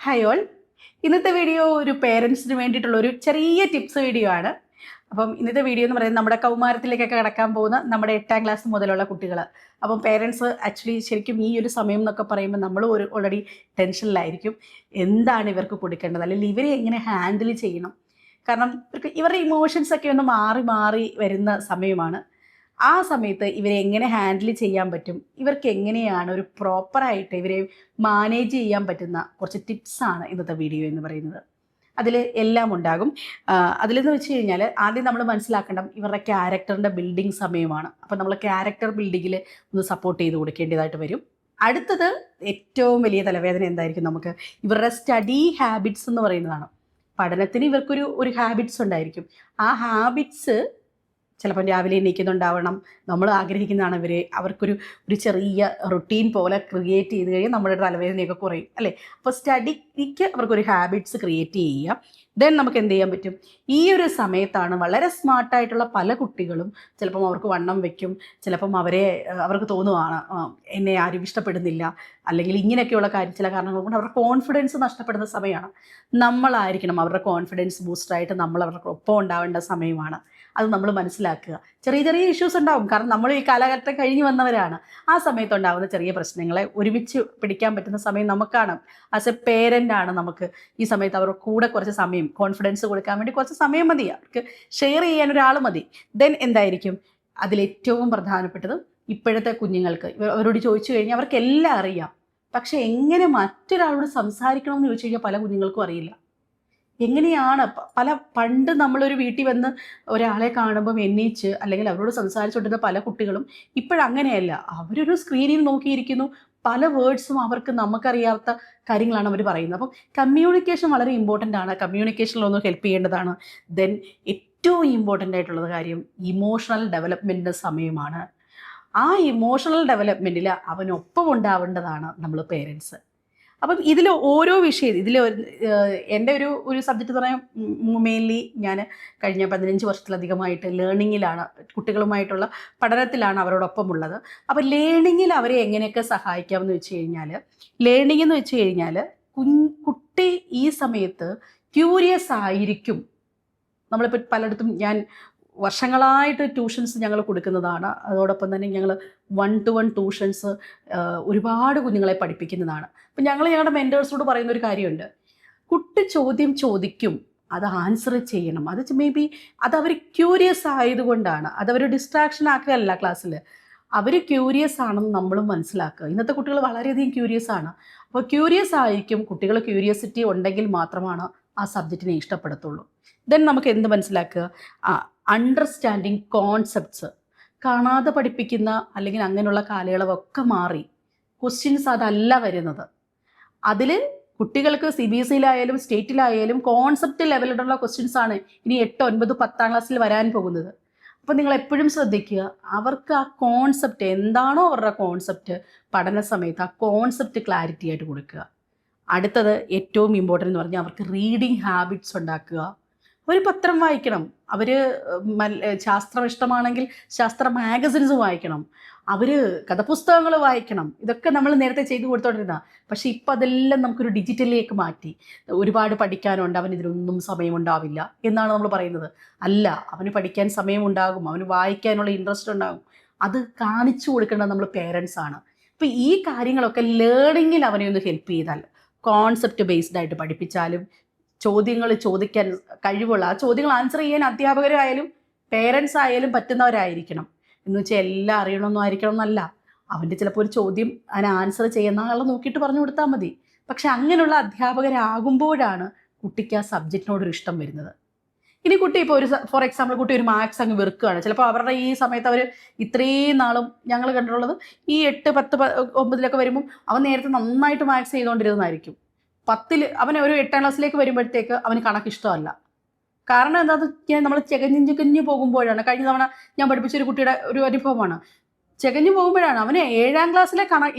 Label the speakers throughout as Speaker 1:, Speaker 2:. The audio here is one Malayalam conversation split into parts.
Speaker 1: Hi all. ഇന്നത്തെ വീഡിയോ ഒരു പേരൻസിന് വേണ്ടിയിട്ടുള്ള ഒരു ചെറിയ ടിപ്സ് വീഡിയോ ആണ്. അപ്പം ഇന്നത്തെ വീഡിയോ എന്ന് പറയുന്നത് നമ്മുടെ കൗമാരത്തിലേക്കൊക്കെ കടക്കാൻ പോകുന്ന നമ്മുടെ 8ാം ക്ലാസ് മുതലുള്ള കുട്ടികൾ. അപ്പം പേരൻസ് ആക്ച്വലി ശരിക്കും ഈ ഒരു സമയം എന്നൊക്കെ പറയുമ്പോൾ നമ്മൾ ഓൾറെഡി ടെൻഷനിലായിരിക്കും. എന്താണ് ഇവർക്ക് കൊടുക്കേണ്ടത്, അല്ലെങ്കിൽ ഇവരെ എങ്ങനെ ഹാൻഡിൽ ചെയ്യണം? കാരണം ഇവരുടെ ഇമോഷൻസ് ഒക്കെ ഒന്ന് മാറി മാറി വരുന്ന സമയമാണ്. ആ സമയത്ത് ഇവരെ എങ്ങനെ ഹാൻഡിൽ ചെയ്യാൻ പറ്റും, ഇവർക്ക് എങ്ങനെയാണ് ഒരു പ്രോപ്പറായിട്ട് ഇവരെ മാനേജ് ചെയ്യാൻ പറ്റുന്ന കുറച്ച് ടിപ്സാണ് ഇന്നത്തെ വീഡിയോ എന്ന് പറയുന്നത്. അതിൽ എല്ലാം ഉണ്ടാകും. അതിലെന്ന് വെച്ച് കഴിഞ്ഞാൽ ആദ്യം നമ്മൾ മനസ്സിലാക്കണം, ഇവരുടെ ക്യാരക്ടറിൻ്റെ ബിൽഡിങ് സമയമാണ്. അപ്പോൾ നമ്മൾ ക്യാരക്ടർ ബിൽഡിങ്ങിൽ ഒന്ന് സപ്പോർട്ട് ചെയ്ത് കൊടുക്കേണ്ടതായിട്ട് വരും. അടുത്തത് ഏറ്റവും വലിയ തലവേദന എന്തായിരിക്കും, നമുക്ക് ഇവരുടെ സ്റ്റഡി ഹാബിറ്റ്സ് എന്ന് പറയുന്നതാണ്. പഠനത്തിന് ഇവർക്കൊരു ഹാബിറ്റ്സ് ഉണ്ടായിരിക്കും. ആ ഹാബിറ്റ്സ് ചിലപ്പം രാവിലെ എണീക്കുന്നുണ്ടാവണം. നമ്മൾ ആഗ്രഹിക്കുന്നതാണ് അവർക്കൊരു ചെറിയ റുട്ടീൻ പോലെ ക്രിയേറ്റ് ചെയ്ത് കഴിഞ്ഞാൽ നമ്മുടെ തലവേദനയൊക്കെ കുറയും അല്ലേ. അപ്പോൾ സ്റ്റഡിക്ക് അവർക്കൊരു ഹാബിറ്റ്സ് ക്രിയേറ്റ് ചെയ്യുക. ദെൻ നമുക്ക് എന്ത് ചെയ്യാൻ പറ്റും, ഈ ഒരു സമയത്താണ് വളരെ സ്മാർട്ടായിട്ടുള്ള പല കുട്ടികളും ചിലപ്പം അവർക്ക് വണ്ണം വയ്ക്കും. ചിലപ്പം അവർക്ക് തോന്നുവാണ് എന്നെ ആരും ഇഷ്ടപ്പെടുന്നില്ല, അല്ലെങ്കിൽ ഇങ്ങനെയൊക്കെയുള്ള ചില കാരണങ്ങൾ കൊണ്ട് അവരുടെ കോൺഫിഡൻസ് നഷ്ടപ്പെടുന്ന സമയമാണ്. നമ്മളായിരിക്കണം അവരുടെ കോൺഫിഡൻസ് ബൂസ്റ്ററായിട്ട് നമ്മൾ അവരുടെ ഒപ്പം ഉണ്ടാവേണ്ട സമയമാണ്. അത് നമ്മൾ മനസ്സിലാക്കുക. ചെറിയ ചെറിയ ഇഷ്യൂസ് ഉണ്ടാവും, കാരണം നമ്മൾ ഈ കാലഘട്ടം കഴിഞ്ഞ് വന്നവരാണ്. ആ സമയത്തുണ്ടാകുന്ന ചെറിയ പ്രശ്നങ്ങളെ ഒരുമിച്ച് പിടിക്കാൻ പറ്റുന്ന സമയം നമുക്കാണ്. ആസ് എ പേരൻ്റാണ് നമുക്ക് ഈ സമയത്ത് അവരുടെ കൂടെ കുറച്ച് സമയം, കോൺഫിഡൻസ് കൊടുക്കാൻ വേണ്ടി കുറച്ച് സമയം മതി, അവർക്ക് ഷെയർ ചെയ്യാൻ ഒരാൾ മതി. ദെൻ എന്തായിരിക്കും അതിലേറ്റവും പ്രധാനപ്പെട്ടത്, ഇപ്പോഴത്തെ കുഞ്ഞുങ്ങൾക്ക് അവരോട് ചോദിച്ചു കഴിഞ്ഞാൽ അവർക്കെല്ലാം അറിയാം. പക്ഷെ എങ്ങനെ മറ്റൊരാളോട് സംസാരിക്കണമെന്ന് ചോദിച്ചു കഴിഞ്ഞാൽ പല കുഞ്ഞുങ്ങൾക്കും അറിയില്ല. എങ്ങനെയാണ് പണ്ട് നമ്മളൊരു വീട്ടിൽ വന്ന് ഒരാളെ കാണുമ്പം എണ്ണീച്ച് അല്ലെങ്കിൽ അവരോട് സംസാരിച്ചുകൊണ്ടിരുന്ന പല കുട്ടികളും ഇപ്പോഴങ്ങനെയല്ല. അവരൊരു സ്ക്രീനിൽ നോക്കിയിരിക്കുന്നു, പല വേർഡ്സും അവർക്ക് നമുക്കറിയാത്ത കാര്യങ്ങളാണ് അവർ പറയുന്നത്. അപ്പം കമ്മ്യൂണിക്കേഷൻ വളരെ ഇമ്പോർട്ടൻ്റ് ആണ്. കമ്മ്യൂണിക്കേഷനിലൊന്ന് ഹെൽപ്പ് ചെയ്യേണ്ടതാണ്. ദെൻ ഏറ്റവും ഇമ്പോർട്ടൻ്റ് ആയിട്ടുള്ളത് കാര്യം ഇമോഷണൽ ഡെവലപ്മെൻറ്റിൻ്റെ സമയമാണ്. ആ ഇമോഷണൽ ഡെവലപ്മെൻറ്റിൽ അവനൊപ്പം ഉണ്ടാവേണ്ടതാണ് നമ്മൾ പേരൻസ്. അപ്പം ഇതിൽ ഓരോ വിഷയം എൻ്റെ ഒരു സബ്ജക്റ്റ് എന്ന് പറയാൻ മെയിൻലി ഞാൻ കഴിഞ്ഞ 15 വർഷത്തിലധികമായിട്ട് ലേണിങ്ങിലാണ്, കുട്ടികളുമായിട്ടുള്ള പഠനത്തിലാണ് അവരോടൊപ്പം ഉള്ളത്. അപ്പോൾ ലേണിങ്ങിൽ അവരെ എങ്ങനെയൊക്കെ സഹായിക്കാമെന്ന് വെച്ച് കഴിഞ്ഞാൽ, ലേണിംഗ് എന്ന് വെച്ച് കഴിഞ്ഞാൽ കുട്ടി ഈ സമയത്ത് ക്യൂരിയസ് ആയിരിക്കും. നമ്മളിപ്പോൾ പലയിടത്തും ഞാൻ വർഷങ്ങളായിട്ട് ട്യൂഷൻസ് ഞങ്ങൾ കൊടുക്കുന്നതാണ്. അതോടൊപ്പം തന്നെ ഞങ്ങൾ 1-to-1 ട്യൂഷൻസ് ഒരുപാട് കുഞ്ഞുങ്ങളെ പഠിപ്പിക്കുന്നതാണ്. അപ്പം ഞങ്ങളുടെ മെൻറ്റേഴ്സിനോട് പറയുന്ന ഒരു കാര്യമുണ്ട്, കുട്ടി ചോദ്യം ചോദിക്കും, അത് ആൻസർ ചെയ്യണം. അത് മേ ബി അവർ ക്യൂരിയസ് ആയതുകൊണ്ടാണ്, അതവർ ഡിസ്ട്രാക്ഷൻ ആക്കുകയല്ല ക്ലാസ്സിൽ. അവർ ക്യൂരിയസ് ആണെന്ന് നമ്മളും മനസ്സിലാക്കുക. ഇന്നത്തെ കുട്ടികൾ വളരെയധികം ക്യൂരിയസ് ആണ്. അപ്പോൾ ക്യൂരിയസ് ആയിരിക്കും. കുട്ടികൾ ക്യൂരിയോസിറ്റി ഉണ്ടെങ്കിൽ മാത്രമാണ് ആ സബ്ജക്റ്റിനെ ഇഷ്ടപ്പെടത്തുള്ളൂ. ദെൻ നമുക്ക് എന്ത് മനസ്സിലാക്കുക, അണ്ടർസ്റ്റാൻഡിങ് കോൺസെപ്റ്റ്സ്. കാണാതെ പഠിപ്പിക്കുന്ന അല്ലെങ്കിൽ അങ്ങനെയുള്ള കാലയളവൊക്കെ മാറി. ക്വസ്റ്റ്യൻസ് അതല്ല വരുന്നത്. അതിൽ കുട്ടികൾക്ക് CBSEയിലായാലും സ്റ്റേറ്റിലായാലും കോൺസെപ്റ്റ് ലെവലിലുള്ള ക്വസ്റ്റ്യൻസ് ആണ് ഇനി 8, 9, 10ാം ക്ലാസ്സിൽ വരാൻ പോകുന്നത്. അപ്പോൾ നിങ്ങൾ എപ്പോഴും ശ്രദ്ധിക്കുക, അവർക്ക് ആ കോൺസെപ്റ്റ് എന്താണോ അവരുടെ കോൺസെപ്റ്റ് പഠന സമയത്ത് ആ കോൺസെപ്റ്റ് ക്ലാരിറ്റി ആയിട്ട് കൊടുക്കുക. അടുത്തത് ഏറ്റവും ഇമ്പോർട്ടൻ്റ് എന്ന് പറഞ്ഞാൽ അവർക്ക് റീഡിങ് ഹാബിറ്റ്സ് ഉണ്ടാക്കുക. ഒരു പത്രം വായിക്കണം. ശാസ്ത്രം ഇഷ്ടമാണെങ്കിൽ ശാസ്ത്ര മാഗസിൻസ് വായിക്കണം. അവർ കഥപുസ്തകങ്ങൾ വായിക്കണം. ഇതൊക്കെ നമ്മൾ നേരത്തെ ചെയ്തു കൊടുത്തോണ്ടിരുന്ന. പക്ഷേ ഇപ്പം അതെല്ലാം നമുക്കൊരു ഡിജിറ്റലിലേക്ക് മാറ്റി. ഒരുപാട് പഠിക്കാനുണ്ട്, അവന് ഇതിനൊന്നും സമയമുണ്ടാവില്ല എന്നാണ് നമ്മൾ പറയുന്നത്. അല്ല, അവന് പഠിക്കാൻ സമയമുണ്ടാകും, അവന് വായിക്കാനുള്ള ഇൻട്രസ്റ്റ് ഉണ്ടാകും. അത് കാണിച്ചു കൊടുക്കേണ്ടത് നമ്മൾ പേരൻസ് ആണ്. അപ്പോൾ ഈ കാര്യങ്ങളൊക്കെ ലേണിങ്ങിൽ അവനെ ഒന്ന് ഹെൽപ്പ് ചെയ്താൽ, കോൺസെപ്റ്റ് ബേസ്ഡ് ആയിട്ട് പഠിപ്പിച്ചാലും, ചോദ്യങ്ങൾ ചോദിക്കാൻ കഴിവുള്ള, ആ ചോദ്യങ്ങൾ ആൻസർ ചെയ്യാൻ അധ്യാപകരായാലും പേരൻസ് ആയാലും പറ്റുന്നവരായിരിക്കണം. എന്ന് വെച്ചാൽ എല്ലാം അറിയണമെന്നും ആയിരിക്കണം എന്നല്ല. അവൻ്റെ ചിലപ്പോൾ ഒരു ചോദ്യം അതിന് ആൻസർ ചെയ്യുന്ന ആളെ നോക്കിയിട്ട് പറഞ്ഞു കൊടുത്താൽ മതി. പക്ഷെ അങ്ങനെയുള്ള അധ്യാപകരാകുമ്പോഴാണ് കുട്ടിക്ക് ആ സബ്ജക്റ്റിനോടൊരു ഇഷ്ടം വരുന്നത്. ഇനി കുട്ടി ഇപ്പോൾ ഫോർ എക്സാമ്പിൾ കുട്ടി ഒരു മാത്സ് അങ്ങ് വെറുക്കുകയാണ്. ചിലപ്പോൾ അവരുടെ ഈ സമയത്ത് അവർ ഇത്രയും നാളും ഞങ്ങൾ കണ്ടിട്ടുള്ളത് ഈ 8, 10, 9 വരുമ്പം അവൻ നേരത്തെ നന്നായിട്ട് മാത്സ് ചെയ്തുകൊണ്ടിരുന്നതായിരിക്കും. 10 അവന് ഒരു 8ാം ക്ലാസ്സിലേക്ക് വരുമ്പോഴത്തേക്ക് അവന് കണക്ക് ഇഷ്ടമല്ല. കാരണം എന്താണെന്ന് നമ്മൾ ചെകഞ്ഞു പോകുമ്പോഴാണ്. കഴിഞ്ഞ തവണ ഞാൻ പഠിപ്പിച്ചൊരു കുട്ടിയുടെ ഒരു അനുഭവമാണ്. ചെകഞ്ഞു പോകുമ്പോഴാണ് അവന് 7ാം ക്ലാസ്സിലെ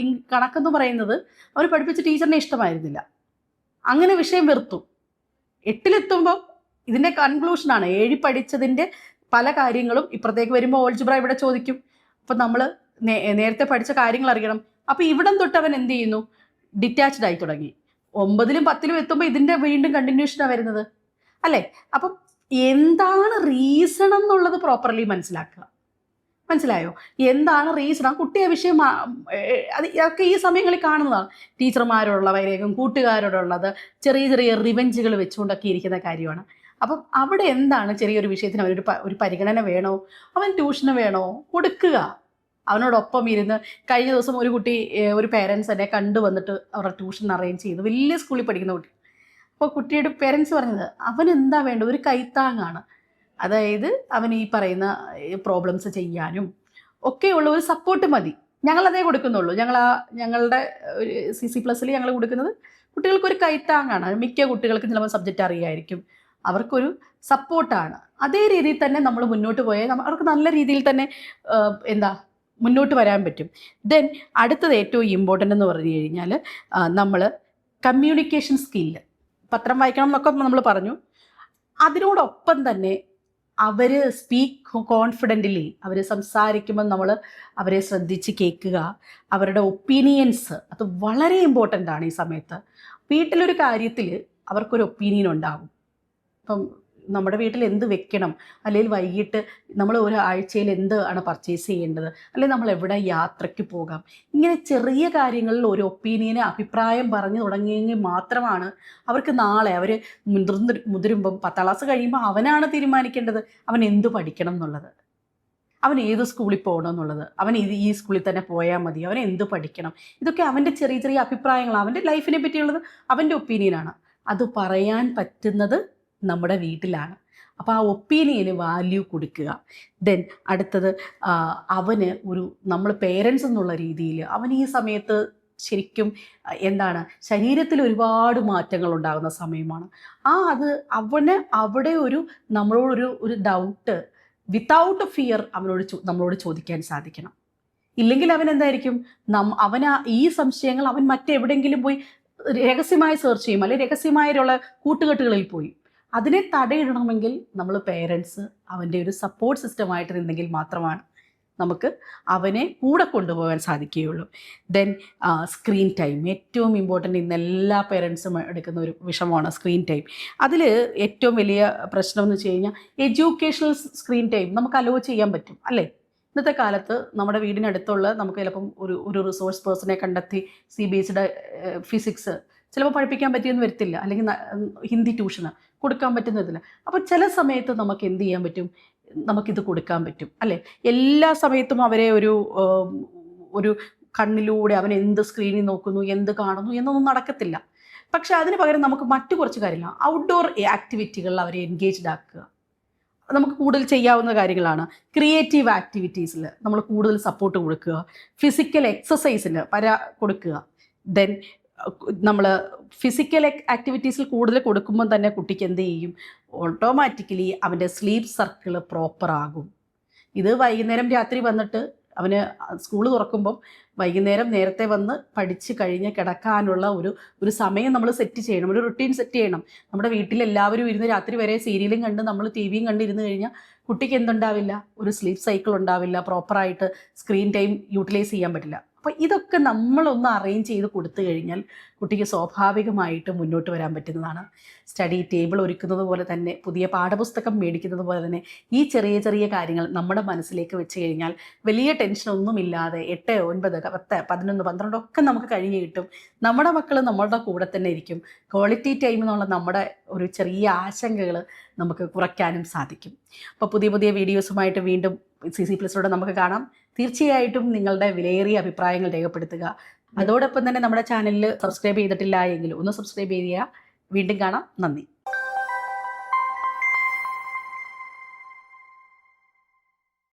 Speaker 1: കണക്കെന്ന് പറയുന്നത് അവർ പഠിപ്പിച്ച ടീച്ചറിനെ ഇഷ്ടമായിരുന്നില്ല. അങ്ങനെ വിഷയം വെറുത്തു. 8ലെത്തുമ്പോൾ ഇതിൻ്റെ കൺക്ലൂഷനാണ് 7 പഠിച്ചതിൻ്റെ പല കാര്യങ്ങളും ഇപ്പുറത്തേക്ക് വരുമ്പോൾ ഓൾജിബ്ര ഇവിടെ ചോദിക്കും. അപ്പം നമ്മൾ നേരത്തെ പഠിച്ച കാര്യങ്ങൾ അറിയണം. അപ്പോൾ ഇവിടം തൊട്ട് അവൻ എന്ത് ചെയ്യുന്നു, ഡിറ്റാച്ച്ഡ് ആയി തുടങ്ങി. 9ലും 10ലും എത്തുമ്പോൾ ഇതിൻ്റെ വീണ്ടും കണ്ടിന്യൂഷനാണ് വരുന്നത് അല്ലേ? അപ്പം എന്താണ് റീസൺ എന്നുള്ളത് പ്രോപ്പർലി മനസ്സിലാക്കുക. മനസ്സിലായോ? എന്താണ് റീസൺ? ആ കുട്ടിയെ വിഷയം അത് ഒക്കെ ഈ സമയങ്ങളിൽ കാണുന്നതാണ്. ടീച്ചർമാരോടുള്ള വൈരാഗ്യം, കൂട്ടുകാരോടുള്ളത്, ചെറിയ ചെറിയ റിവെഞ്ചുകൾ വെച്ചുകൊണ്ടൊക്കെ ഇരിക്കുന്ന കാര്യമാണ്. അപ്പം അവിടെ എന്താണ് ചെറിയൊരു വിഷയത്തിന് ഒരു പരിഗണന വേണോ, അവൻ ട്യൂഷന് വേണോ, കൊടുക്കുക. അവനോടൊപ്പം ഇരുന്ന് കഴിഞ്ഞ ദിവസം ഒരു കുട്ടി, ഒരു പേരൻസ് എന്നെ കണ്ടുവന്നിട്ട് അവരുടെ ട്യൂഷൻ അറേഞ്ച് ചെയ്തു. വലിയ സ്കൂളിൽ പഠിക്കുന്ന കുട്ടി. അപ്പോൾ കുട്ടിയുടെ പേരൻസ് പറഞ്ഞത് അവൻ എന്താ വേണ്ടത്, ഒരു കൈത്താങ്ങാണ്. അതായത് അവൻ ഈ പറയുന്ന പ്രോബ്ലംസ് ചെയ്യാനും ഒക്കെയുള്ള ഒരു സപ്പോർട്ട് മതി. ഞങ്ങളതേ കൊടുക്കുന്നുള്ളൂ. ഞങ്ങളുടെ CC+ൽ ഞങ്ങൾ കൊടുക്കുന്നത് കുട്ടികൾക്കൊരു കൈത്താങ്ങാണ്. മിക്ക കുട്ടികൾക്കും ചിലപ്പോൾ സബ്ജക്റ്റ് അറിയായിരിക്കും, അവർക്കൊരു സപ്പോർട്ടാണ്. അതേ രീതിയിൽ തന്നെ നമ്മൾ മുന്നോട്ട് പോയാൽ അവർക്ക് നല്ല രീതിയിൽ തന്നെ മുന്നോട്ട് വരാൻ പറ്റും. ദെൻ അടുത്തത് ഏറ്റവും ഇമ്പോർട്ടൻ്റ് എന്ന് പറഞ്ഞു കഴിഞ്ഞാൽ നമ്മൾ കമ്മ്യൂണിക്കേഷൻ സ്കില്ല്. പത്രം വായിക്കണം എന്നൊക്കെ നമ്മൾ പറഞ്ഞു. അതിനോടൊപ്പം തന്നെ അവർ സ്പീക്ക് കോൺഫിഡൻ്റ്ലി, അവർ സംസാരിക്കുമ്പോൾ നമ്മൾ അവരെ ശ്രദ്ധിച്ച് കേൾക്കുക. അവരുടെ ഒപ്പീനിയൻസ് അത് വളരെ ഇമ്പോർട്ടൻ്റ് ആണ്. ഈ സമയത്ത് വീട്ടിലൊരു കാര്യത്തിൽ അവർക്കൊരു ഒപ്പീനിയൻ ഉണ്ടാകും. ഇപ്പം നമ്മുടെ വീട്ടിൽ എന്ത് വെക്കണം, അല്ലെങ്കിൽ വൈകിട്ട് നമ്മൾ ഒരാഴ്ചയിൽ എന്ത് ആണ് പർച്ചേസ് ചെയ്യേണ്ടത്, അല്ലെങ്കിൽ നമ്മൾ എവിടെ യാത്രയ്ക്ക് പോകാം, ഇങ്ങനെ ചെറിയ കാര്യങ്ങളിൽ ഒരു ഒപ്പീനിയന് അഭിപ്രായം പറഞ്ഞു തുടങ്ങിയെങ്കിൽ മാത്രമാണ് അവർക്ക് നാളെ അവർ മുതിരുമ്പം 10ാം ക്ലാസ് കഴിയുമ്പോൾ അവനാണ് തീരുമാനിക്കേണ്ടത് അവൻ എന്ത് പഠിക്കണം എന്നുള്ളത്, അവൻ ഏത് സ്കൂളിൽ പോകണം എന്നുള്ളത്, അവൻ ഈ സ്കൂളിൽ തന്നെ പോയാൽ മതി, അവൻ എന്ത് പഠിക്കണം. ഇതൊക്കെ അവൻ്റെ ചെറിയ ചെറിയ അഭിപ്രായങ്ങൾ, അവൻ്റെ ലൈഫിനെ പറ്റിയുള്ളത് അവൻ്റെ ഒപ്പീനിയനാണ്. അത് പറയാൻ പറ്റുന്നത് നമ്മുടെ വീട്ടിലാണ്. അപ്പോൾ ആ ഒപ്പീനിയന് വാല്യൂ കൊടുക്കുക. ദെൻ അടുത്തത് അവന് നമ്മൾ പേരൻസ് എന്നുള്ള രീതിയിൽ അവൻ ഈ സമയത്ത് ശരിക്കും ശരീരത്തിൽ ഒരുപാട് മാറ്റങ്ങൾ ഉണ്ടാകുന്ന സമയമാണ്. അവന് അവിടെ നമ്മളോടൊരു ഡൗട്ട് വിത്തൗട്ട് ഫിയർ നമ്മളോട് ചോദിക്കാൻ സാധിക്കണം. ഇല്ലെങ്കിൽ അവൻ എന്തായിരിക്കും, ഈ സംശയങ്ങൾ അവൻ മറ്റെവിടെയെങ്കിലും പോയി രഹസ്യമായി സെർച്ച് ചെയ്യും, അല്ലെങ്കിൽ രഹസ്യമായുള്ള കൂട്ടുകെട്ടുകളിൽ പോയി. അതിനെ തടയിടണമെങ്കിൽ നമ്മൾ പേരൻസ് അവൻ്റെ ഒരു സപ്പോർട്ട് സിസ്റ്റമായിട്ട് നിന്നെങ്കിൽ മാത്രമാണ് നമുക്ക് അവനെ കൂടെ കൊണ്ടുപോകാൻ സാധിക്കുകയുള്ളൂ. ദെൻ സ്ക്രീൻ ടൈം ഏറ്റവും ഇമ്പോർട്ടൻ്റ്. ഇന്ന് എല്ലാ പേരൻസും എടുക്കുന്ന ഒരു വിഷയമാണ് സ്ക്രീൻ ടൈം. അതിൽ ഏറ്റവും വലിയ പ്രശ്നം എന്ന് വെച്ച് കഴിഞ്ഞാൽ എഡ്യൂക്കേഷണൽ സ്ക്രീൻ ടൈം നമുക്ക് അലോ ചെയ്യാൻ പറ്റും അല്ലേ? ഇന്നത്തെ കാലത്ത് നമ്മുടെ വീടിനടുത്തുള്ള നമുക്ക് ചിലപ്പം ഒരു റിസോഴ്സ് പേഴ്സണെ കണ്ടെത്തി CBSE ഫിസിക്സ് ചിലപ്പോൾ പഠിപ്പിക്കാൻ പറ്റിയെന്ന് വരത്തില്ല, അല്ലെങ്കിൽ ഹിന്ദി ട്യൂഷന് കൊടുക്കാൻ പറ്റുന്നതില്ല. അപ്പോൾ ചില സമയത്ത് നമുക്ക് എന്ത് ചെയ്യാൻ പറ്റും, നമുക്കിത് കൊടുക്കാൻ പറ്റും അല്ലേ? എല്ലാ സമയത്തും അവരെ ഒരു കണ്ണിലൂടെ അവൻ എന്ത് സ്ക്രീനിൽ നോക്കുന്നു, എന്ത് കാണുന്നു എന്നൊന്നും നടക്കത്തില്ല. പക്ഷെ അതിന് പകരം നമുക്ക് മറ്റു കുറച്ച് കാര്യങ്ങൾ, ഔട്ട്ഡോർ ആക്ടിവിറ്റികളിൽ അവരെ എൻഗേജ്ഡ് ആക്കുക. നമുക്ക് കൂടുതൽ ചെയ്യാവുന്ന കാര്യങ്ങളാണ്. ക്രിയേറ്റീവ് ആക്ടിവിറ്റീസിൽ നമ്മൾ കൂടുതൽ സപ്പോർട്ട് കൊടുക്കുക. ഫിസിക്കൽ എക്സസൈസിൽ കൊടുക്കുക. ദെൻ നമ്മൾ ഫിസിക്കൽ ആക്ടിവിറ്റീസിൽ കൂടുതൽ കൊടുക്കുമ്പോൾ തന്നെ കുട്ടിക്ക് എന്ത് ചെയ്യും, ഓട്ടോമാറ്റിക്കലി അവൻ്റെ സ്ലീപ്പ് സർക്കിൾ പ്രോപ്പർ ആകും. ഇത് വൈകുന്നേരം രാത്രി വന്നിട്ട് അവന് സ്കൂൾ തുറക്കുമ്പം വൈകുന്നേരം നേരത്തെ വന്ന് പഠിച്ച് കഴിഞ്ഞ് കിടക്കാനുള്ള ഒരു സമയം നമ്മൾ സെറ്റ് ചെയ്യണം, ഒരു റുട്ടീൻ സെറ്റ് ചെയ്യണം. നമ്മുടെ വീട്ടിൽ എല്ലാവരും ഇരുന്ന് രാത്രി വരെ സീരിയലും കണ്ട് നമ്മൾ TV കണ്ടിരുന്ന് കഴിഞ്ഞാൽ കുട്ടിക്ക് എന്തുണ്ടാവില്ല, ഒരു സ്ലീപ്പ് സൈക്കിൾ ഉണ്ടാവില്ല, പ്രോപ്പറായിട്ട് സ്ക്രീൻ ടൈം യൂട്ടിലൈസ് ചെയ്യാൻ പറ്റില്ല. അപ്പോൾ ഇതൊക്കെ നമ്മളൊന്ന് അറേഞ്ച് ചെയ്ത് കൊടുത്തു കഴിഞ്ഞാൽ കുട്ടിക്ക് സ്വാഭാവികമായിട്ട് മുന്നോട്ട് വരാൻ പറ്റുന്നതാണ്. സ്റ്റഡി ടേബിൾ ഒരുക്കുന്നത് പോലെ തന്നെ, പുതിയ പാഠപുസ്തകം മേടിക്കുന്നത് പോലെ തന്നെ ഈ ചെറിയ ചെറിയ കാര്യങ്ങൾ നമ്മുടെ മനസ്സിലേക്ക് വെച്ച് കഴിഞ്ഞാൽ വലിയ ടെൻഷനൊന്നുമില്ലാതെ 8, 9, 10, 11, 12 ഒക്കെ നമുക്ക് കഴിഞ്ഞ് കിട്ടും. നമ്മുടെ മക്കൾ നമ്മളുടെ കൂടെ തന്നെ ഇരിക്കും. ക്വാളിറ്റി ടൈം എന്നുള്ള നമ്മുടെ ഒരു ചെറിയ ആശങ്കകൾ നമുക്ക് കുറയ്ക്കാനും സാധിക്കും. അപ്പോൾ പുതിയ പുതിയ വീഡിയോസുമായിട്ട് വീണ്ടും CC+ലൂടെ നമുക്ക് കാണാം. തീർച്ചയായിട്ടും നിങ്ങളുടെ വിലയേറിയ അഭിപ്രായങ്ങൾ രേഖപ്പെടുത്തുക. അതോടൊപ്പം തന്നെ നമ്മുടെ ചാനലിൽ സബ്സ്ക്രൈബ് ചെയ്തിട്ടില്ല എങ്കിൽ ഒന്ന് സബ്സ്ക്രൈബ് ചെയ്യുക. വീണ്ടും കാണാം. നന്ദി.